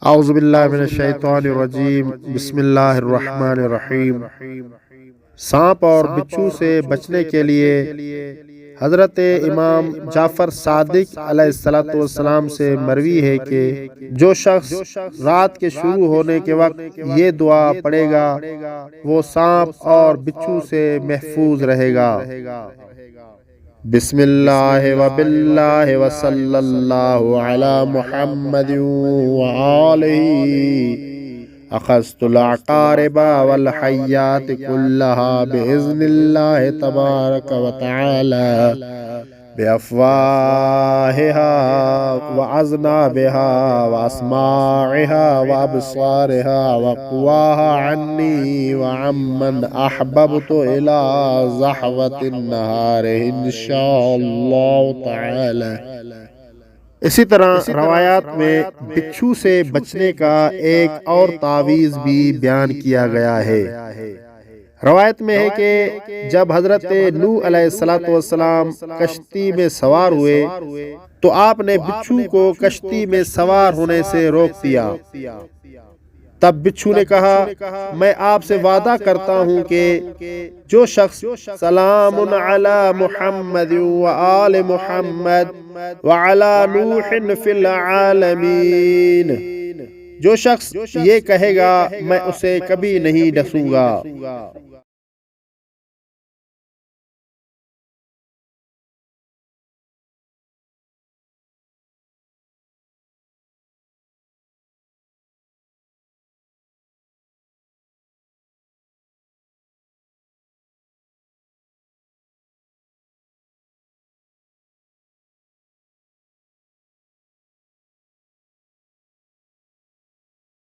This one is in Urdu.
اعوذ باللہ من الشیطان الرجیم، بسم اللہ الرحمن الرحیم۔ سانپ اور بچھو سے بچنے کے لیے حضرت امام جعفر صادق علیہ السلام سے مروی ہے کہ جو شخص رات کے شروع ہونے کے وقت یہ دعا پڑھے گا وہ سانپ اور بچھو سے محفوظ رہے گا۔ بسم اللہ و باللہ و صلی اللہ علی محمد وآلہ۔ اخذت العقارب والحیات كلها بإذن اللہ تبارک و تعالی بأفواهها وأذنابها وأسماعها وأبصارها وقواها عني وعمن أحببت إلى زحوة النهار إن شاء الله تعالى۔ اسی طرح روایات میں بچھو سے بچنے کا ایک اور تعویذ بھی بیان کیا گیا ہے۔ روایت میں ہے کہ جب حضرت نوح علیہ السلام کشتی میں سوار ہوئے تو آپ نے بچھو کو کشتی میں سوار ہونے سے روک دیا۔ تب بچھو نے کہا، میں آپ سے وعدہ کرتا ہوں کہ جو شخص سلام علی محمد وآل محمد وعلی نوح فی العالمین، جو شخص یہ کہے گا میں اسے کبھی نہیں ڈسوں گا۔